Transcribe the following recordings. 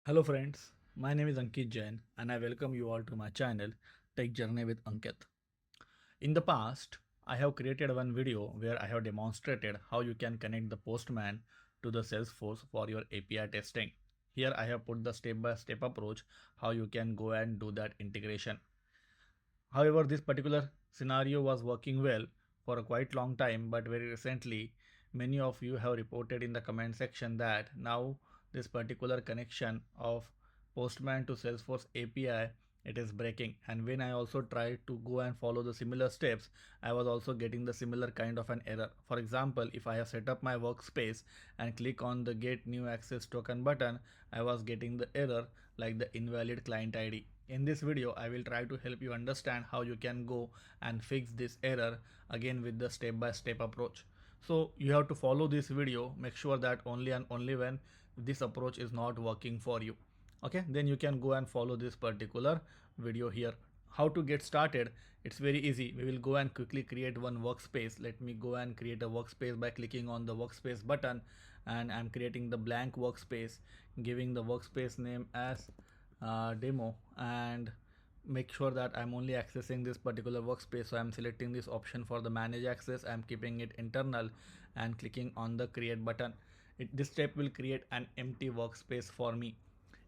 Hello friends, my name is Ankit Jain and I welcome you all to my channel Tech Journey with Ankit. In the past, I have created one video where I have demonstrated how you can connect the Postman to the Salesforce for your API testing. Here I have put the step-by-step approach how you can go and do that integration. However, this particular scenario was working well for a quite long time, but very recently, many of you have reported in the comment section that now this particular connection of Postman to Salesforce API it is breaking. And when I also tried to go and follow the similar steps, I was also getting the similar kind of an error. For example, if I have set up my workspace and click on the get new access token button, I was getting the error like the invalid client ID. In this video, I will try to help you understand how you can go and fix this error again with the step-by-step approach. So you have to follow this video, make sure that only and only when this approach is not working for you. Okay, then you can go and follow this particular video here. How to get started? It's very easy. We will go and quickly create one workspace. Let me go and create a workspace by clicking on the workspace button, and I'm creating the blank workspace, giving the workspace name as demo, and make sure that I'm only accessing this particular workspace. So I'm selecting this option for the manage access. I'm keeping it internal and clicking on the create button. This step will create an empty workspace for me.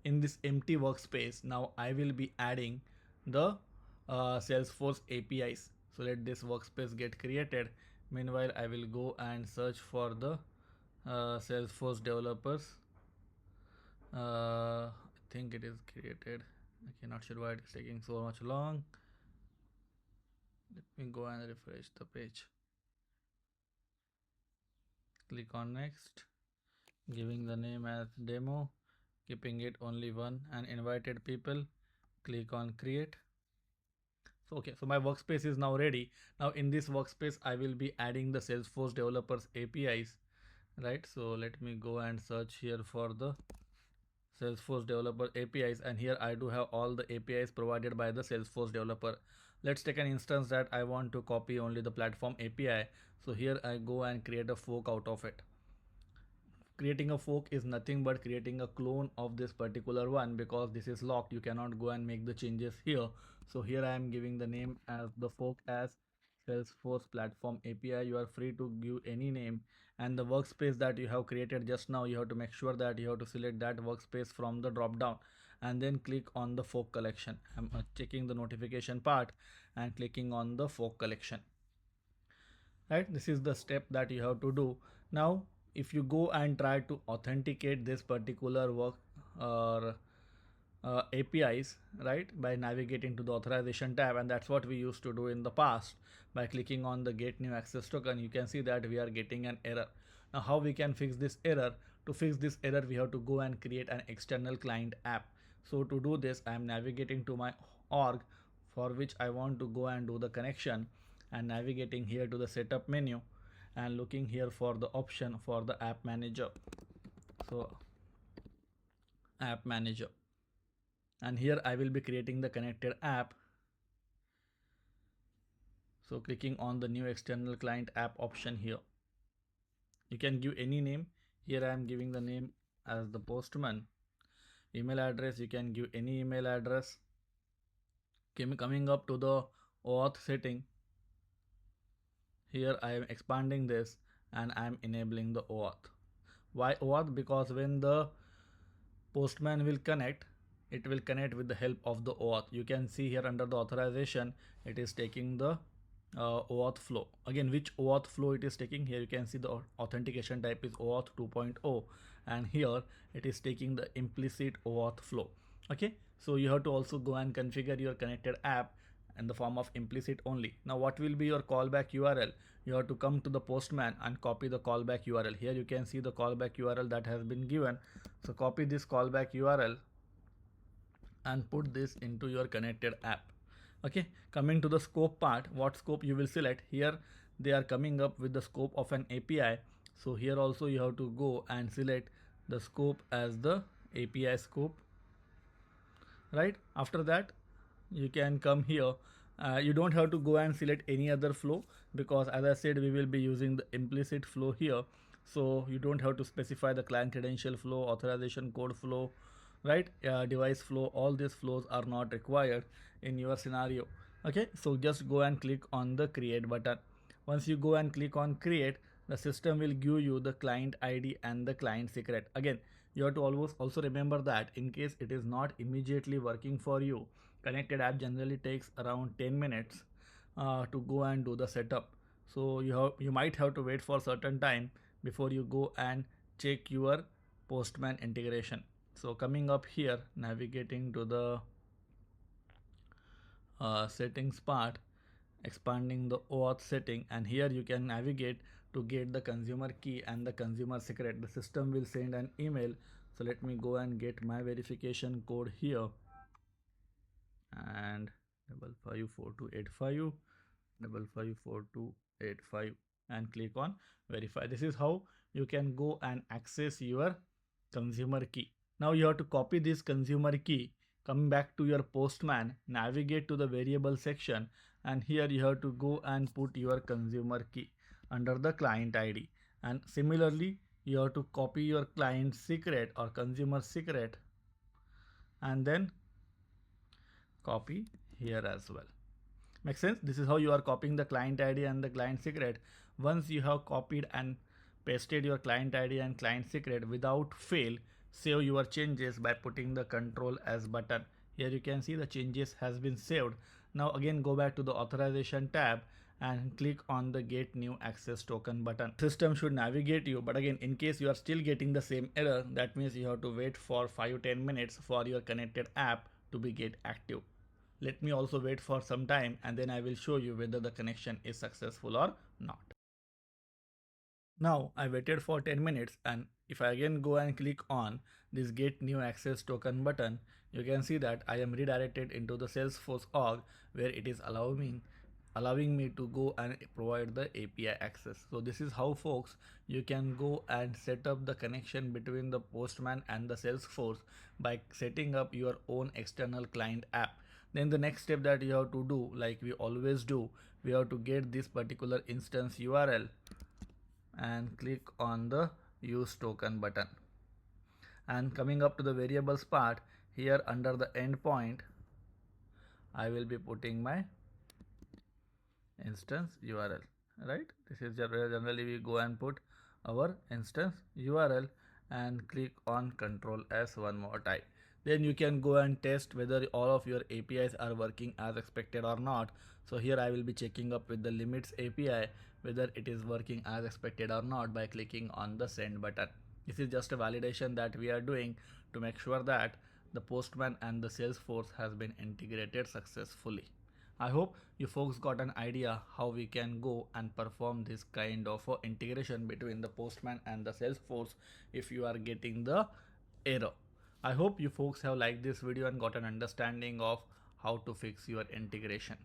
In this empty workspace, now I will be adding the Salesforce APIs. So let this workspace get created. Meanwhile, I will go and search for the Salesforce developers. I think it is created. Okay, not sure why it is taking so much long. Let me go and refresh the page. Click on next, giving the name as demo, keeping it only one, and invited people. Click on create. So okay, so my workspace is now ready. Now in this workspace, I will be adding the Salesforce developers APIs, right? So let me go and search here for the Salesforce developer APIs, and here I do have all the APIs provided by the Salesforce developer. Let's take an instance that I want to copy only the platform API. So here I go and create a fork out of it. Creating a fork is nothing but creating a clone of this particular one, because this is locked. You cannot go and make the changes here. So here I am giving the name as the fork as Salesforce platform API. You are free to give any name, and the workspace that you have created just now, you have to make sure that you have to select that workspace from the drop down and then click on the fork collection. I'm checking the notification part and clicking on the fork collection. Right, this is the step that you have to do. Now if you go and try to authenticate this particular work or APIs, right, by navigating to the authorization tab, and that's what we used to do in the past. By clicking on the get new access token, you can see that we are getting an error. Now how we can fix this error? To fix this error, we have to go and create an external client app. So to do this, I am navigating to my org, for which I want to go and do the connection, and navigating here to the setup menu and looking here for the option for the app manager. So app manager, and here I will be creating the connected app. So clicking on the new external client app option here, you can give any name. Here I am giving the name as the Postman. Email address, you can give any email address. Coming up to the auth setting, here I am expanding this and I am enabling the auth. Why auth? Because when the Postman will connect, it will connect with the help of the auth. You can see here under the authorization, it is taking the OAuth flow. Again, which OAuth flow it is taking? Here you can see the authentication type is OAuth 2.0, and here it is taking the implicit OAuth flow. Okay, so you have to also go and configure your connected app in the form of implicit only. Now what will be your callback URL? You have to come to the Postman and copy the callback URL. Here you can see the callback URL that has been given. So copy this callback URL and put this into your connected app. Okay, coming to the scope part, what scope you will select? Here they are coming up with the scope of an API. So here also you have to go and select the scope as the API scope. Right, after that you can come here. You don't have to go and select any other flow, because as I said, we will be using the implicit flow here. So you don't have to specify the client credential flow, authorization code flow, right? Device flow, all these flows are not required in your scenario. Okay, so just go and click on the create button. Once you go and click on create, the system will give you the client ID and the client secret. Again, you have to always also remember that in case it is not immediately working for you, connected app generally takes around 10 minutes to go and do the setup. So you might have to wait for certain time before you go and check your Postman integration. So coming up here, navigating to the settings part, expanding the OAuth setting, and here you can navigate to get the consumer key and the consumer secret. The system will send an email. So let me go and get my verification code here, and 554285 554285, and click on verify. This is how you can go and access your consumer key. Now you have to copy this consumer key, come back to your Postman, navigate to the variable section, and here you have to go and put your consumer key under the client ID. And similarly, you have to copy your client secret or consumer secret and then copy here as well. Makes sense? This is how you are copying the client ID and the client secret. Once you have copied and pasted your client ID and client secret, without fail, save your changes by putting the Control S button. Here you can see the changes has been saved. Now again go back to the authorization tab and click on the get new access token button. System should navigate you, but again, in case you are still getting the same error, that means you have to wait for 5-10 minutes for your connected app to be get active. Let me also wait for some time and then I will show you whether the connection is successful or not. Now I waited for 10 minutes, and if I again go and click on this get new access token button, you can see that I am redirected into the Salesforce org, where it is allowing me to go and provide the API access. So this is how, folks, you can go and set up the connection between the Postman and the Salesforce by setting up your own external client app. Then the next step that you have to do, like we always do, we have to get this particular instance URL and click on the use token button. And coming up to the variables part, here under the endpoint, I will be putting my instance URL, right? This is generally we go and put our instance URL and click on Control S one more time. Then you can go and test whether all of your APIs are working as expected or not. So here I will be checking up with the limits API whether it is working as expected or not by clicking on the send button. This is just a validation that we are doing to make sure that the Postman and the Salesforce has been integrated successfully. I hope you folks got an idea how we can go and perform this kind of integration between the Postman and the Salesforce if you are getting the error. I hope you folks have liked this video and got an understanding of how to fix your integration.